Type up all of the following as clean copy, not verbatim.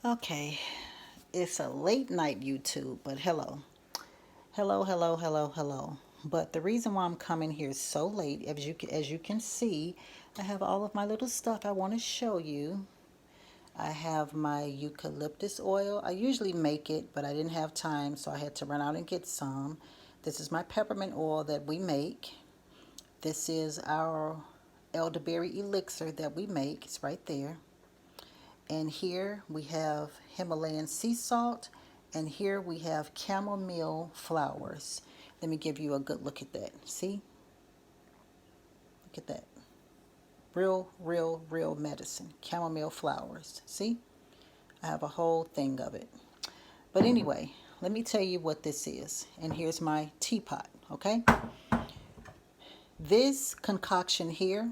Okay, it's a late night YouTube, but hello. Hello. But the reason why I'm coming here so late, as you can see, I have all of my little stuff I want to show you. I have my eucalyptus oil. I usually make it, but I didn't have time, so I had to run out and get some. This is my peppermint oil that we make. This is our elderberry elixir that we make. It's right there. And here we have Himalayan sea salt, and here we have chamomile flowers. Let me give you a good look at that. See? Look at that. Real medicine. Chamomile flowers. See? I have a whole thing of it. But anyway, let me tell you what this is. And here's my teapot, okay? This concoction here,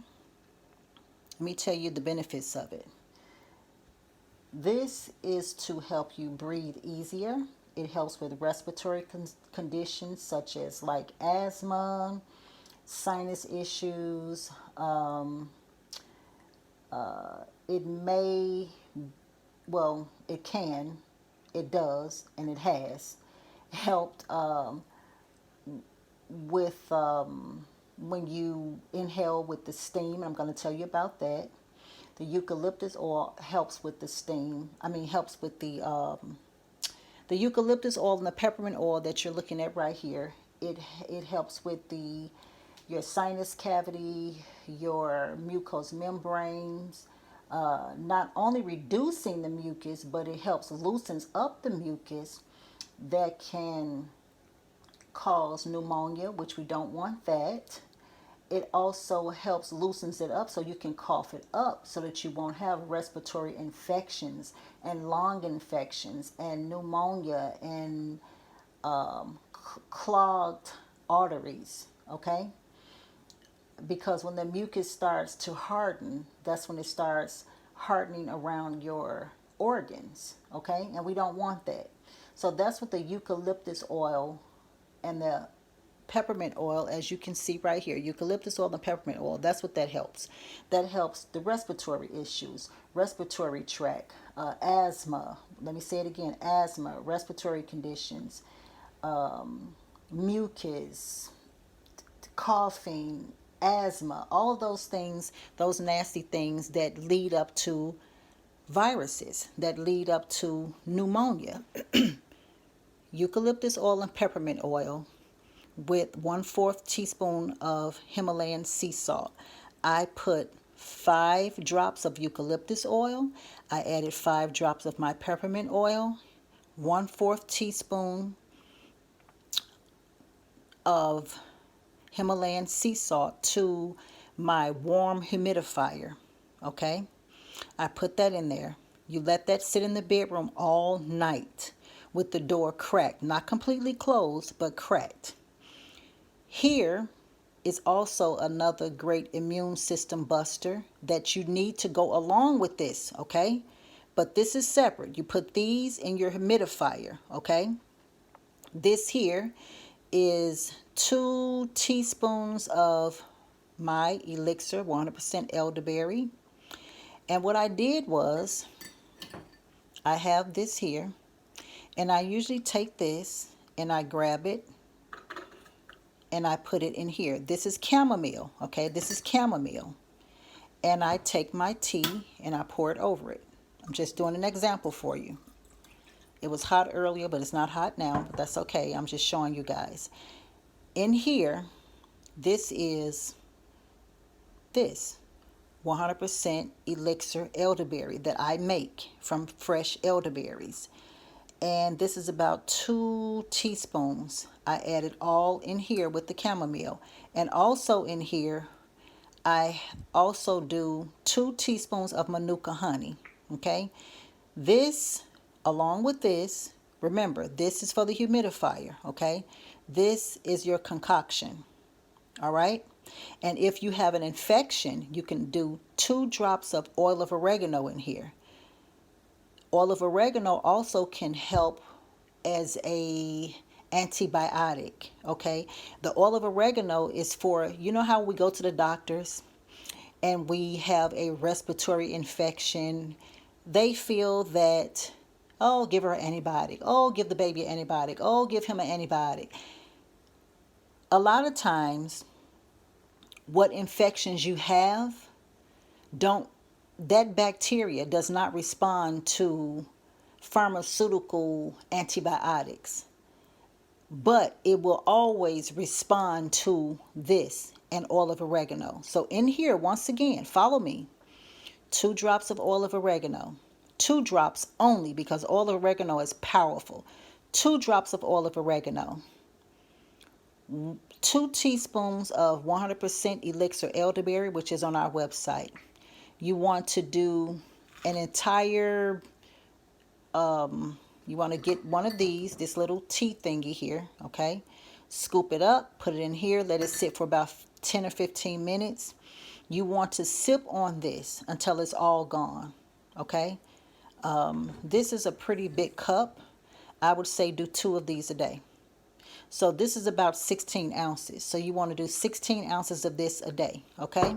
let me tell you the benefits of it. This is to help you breathe easier. It helps with respiratory conditions such as like asthma, sinus issues. It may, well, it can, it does, and it has helped with when you inhale with the steam. I'm going to tell you about that. The eucalyptus oil helps with the steam. Helps with the eucalyptus oil and the peppermint oil that you're looking at right here. It helps with your sinus cavity, your mucous membranes. Not only reducing the mucus, but it helps loosens up the mucus that can cause pneumonia, which we don't want that. It also helps loosens it up so you can cough it up so that you won't have respiratory infections and lung infections and pneumonia and clogged arteries, okay? Because when the mucus starts to harden, that's when it starts hardening around your organs, okay? And we don't want that. So that's what the eucalyptus oil and the peppermint oil, as you can see right here, eucalyptus oil and peppermint oil, that's what that helps. That helps the respiratory issues, respiratory tract, asthma. Let me say it again: asthma, respiratory conditions, mucus, coughing, asthma, all of those things, those nasty things that lead up to viruses, that lead up to pneumonia. Eucalyptus oil and peppermint oil with 1/4 teaspoon of Himalayan sea salt. I put 5 drops of eucalyptus oil. I added 5 drops of my peppermint oil, 1/4 teaspoon of Himalayan sea salt to my warm humidifier. Okay? I put that in there. You let that sit in the bedroom all night with the door cracked, not completely closed, but cracked. Here is also another great immune system buster that you need to go along with this, okay? But this is separate. You put these in your humidifier, okay? This here is 2 teaspoons of my elixir, 100% elderberry. And what I did was, I have this here, and I usually take this and I grab it and I put it in here. This is chamomile, okay? This is chamomile. And I take my tea and I pour it over it. I'm just doing an example for you. It was hot earlier, but it's not hot now, but that's okay. I'm just showing you guys. In here, this is this 100% elixir elderberry that I make from fresh elderberries. And this is about 2 teaspoons. I added all in here with the chamomile. And also in here, I also do 2 teaspoons of manuka honey. Okay? This, along with this, remember, this is for the humidifier. Okay? This is your concoction. All right? And if you have an infection, you can do 2 drops of oil of oregano in here. Oil of oregano also can help as a antibiotic, okay? The oil of oregano is for, you know how we go to the doctors and we have a respiratory infection. They feel that Oh, give her an antibiotic. Oh, give the baby an antibiotic. Oh, give him an antibiotic. A lot of times, what infections you have, don't that bacteria does not respond to pharmaceutical antibiotics, but it will always respond to this and oil of oregano. So in here, once again, follow me. 2 drops of oil of oregano. 2 drops only, because oil of oregano is powerful. 2 drops of oil of oregano. 2 teaspoons of 100% elixir elderberry, which is on our website. You want to do an entire, you want to get one of these, this little tea thingy here, okay? Scoop it up, put it in here, let it sit for about 10 or 15 minutes. You want to sip on this until it's all gone, okay? This is a pretty big cup. I would say do 2 of these a day. So this is about 16 ounces. So you want to do 16 ounces of this a day, okay?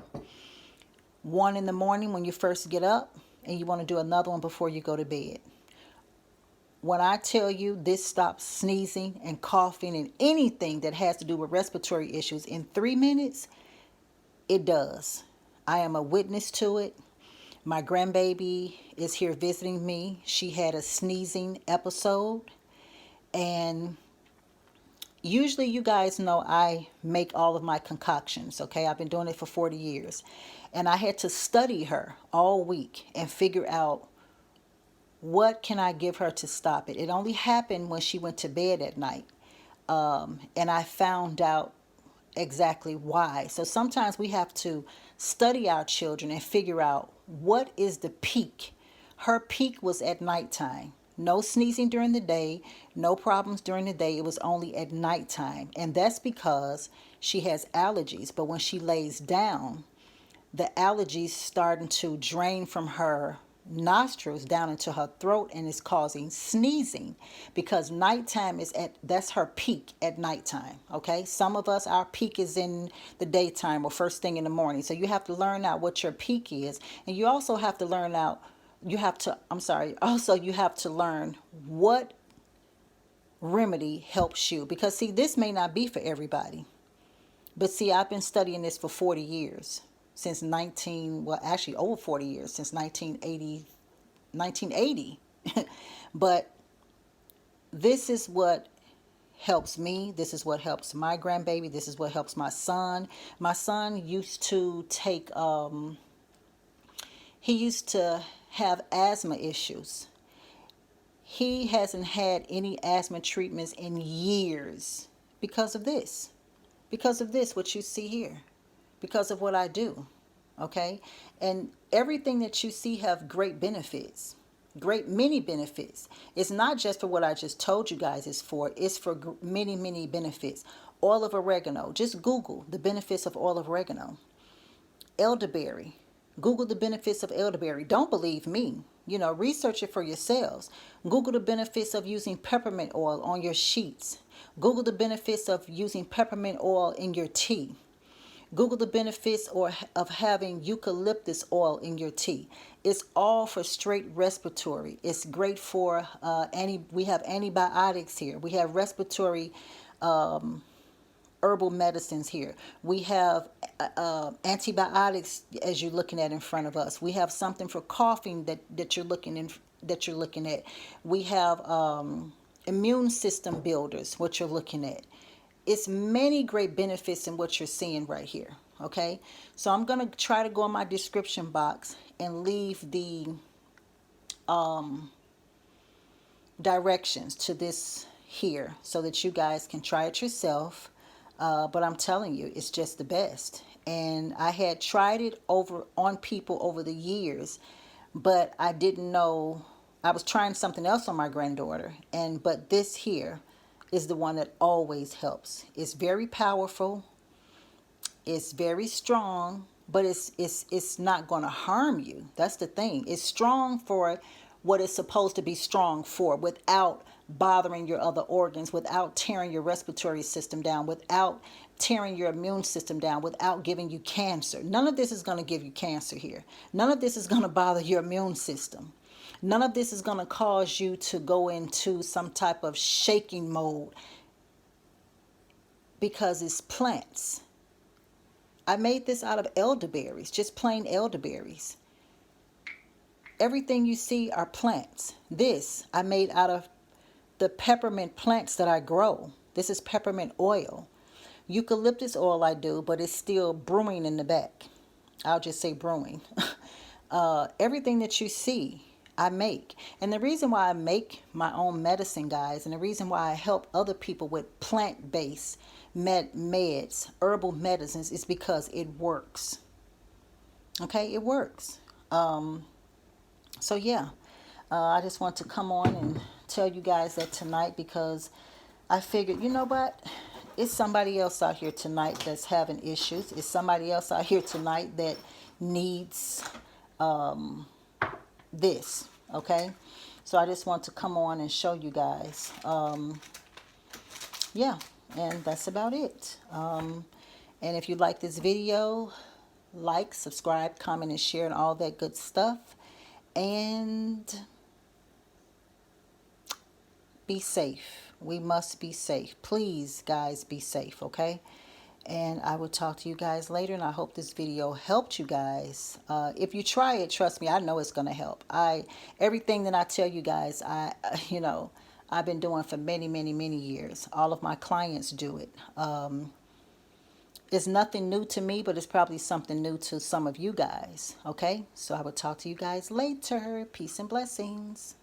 1 in the morning when you first get up, and you want to do another one before you go to bed. When I tell you this stops sneezing and coughing and anything that has to do with respiratory issues in 3 minutes, it does. I am a witness to it. My grandbaby is here visiting me. She had a sneezing episode, and usually you guys know I make all of my concoctions, okay? I've been doing it for 40 years. And I had to study her all week and figure out what can I give her to stop it. It only happened when she went to bed at night. And I found out exactly why. So sometimes we have to study our children and figure out what is the peak. Her peak was at nighttime. No sneezing during the day, no problems during the day. It was only at nighttime. And that's because she has allergies. But when she lays down, the allergies starting to drain from her nostrils down into her throat, and is causing sneezing, because nighttime is that's her peak at nighttime. Okay, some of us, our peak is in the daytime or first thing in the morning. So you have to learn out what your peak is, and you also have to learn out you have to learn what remedy helps you, because see, this may not be for everybody. But see, I've been studying this for 40 years. Since over 40 years, since 1980. But this is what helps me. This is what helps my grandbaby. This is what helps my son. My son used to he used to have asthma issues. He hasn't had any asthma treatments in years because of this. Because of this, what you see here. Because of what I do, okay? And everything that you see have great benefits, great many benefits. It's not just for what I just told you guys it's for. It's for many, many benefits. Oil of oregano. Just Google the benefits of oil of oregano. Elderberry. Google the benefits of elderberry. Don't believe me. Research it for yourselves. Google the benefits of using peppermint oil on your sheets. Google the benefits of using peppermint oil in your tea. Google the benefits of having eucalyptus oil in your tea. It's all for straight respiratory. It's great for we have antibiotics here. We have respiratory herbal medicines here. We have antibiotics, as you're looking at in front of us. We have something for coughing that you're looking at. We have immune system builders, what you're looking at. It's many great benefits in what you're seeing right here, okay? So I'm going to try to go in my description box and leave the directions to this here so that you guys can try it yourself. But I'm telling you, it's just the best. And I had tried it on people over the years, but I didn't know. I was trying something else on my granddaughter, but this here is the one that always helps. It's very powerful. It's very strong, but it's not going to harm you. That's the thing. It's strong for what it's supposed to be strong for, without bothering your other organs, without tearing your respiratory system down, without tearing your immune system down, without giving you cancer. None of this is going to give you cancer here. None of this is going to bother your immune system. None of this is going to cause you to go into some type of shaking mode because it's plants. I made this out of elderberries, just plain elderberries. Everything you see are plants. This I made out of the peppermint plants that I grow. This is peppermint oil. Eucalyptus oil I do, but it's still brewing in the back. I'll just say brewing. Everything that you see, I make. And the reason why I make my own medicine, guys, and the reason why I help other people with plant-based meds, herbal medicines, is because it works. Okay, it works. So yeah, I just want to come on and tell you guys that tonight, because I figured, you know what? It's somebody else out here tonight that's having issues. It's somebody else out here tonight that needs this, okay? So I just want to come on and show you guys. Yeah, and that's about it. And if you like this video, like, subscribe, comment, and share, and all that good stuff. And be safe. We must be safe. Please, guys, be safe, okay? And I will talk to you guys later, and I hope this video helped you guys. If you try it, trust me, I know it's going to help. Everything that I tell you guys, I've been doing for many, many, many years. All of my clients do it. It's nothing new to me, but it's probably something new to some of you guys, okay? So I will talk to you guys later. Peace and blessings.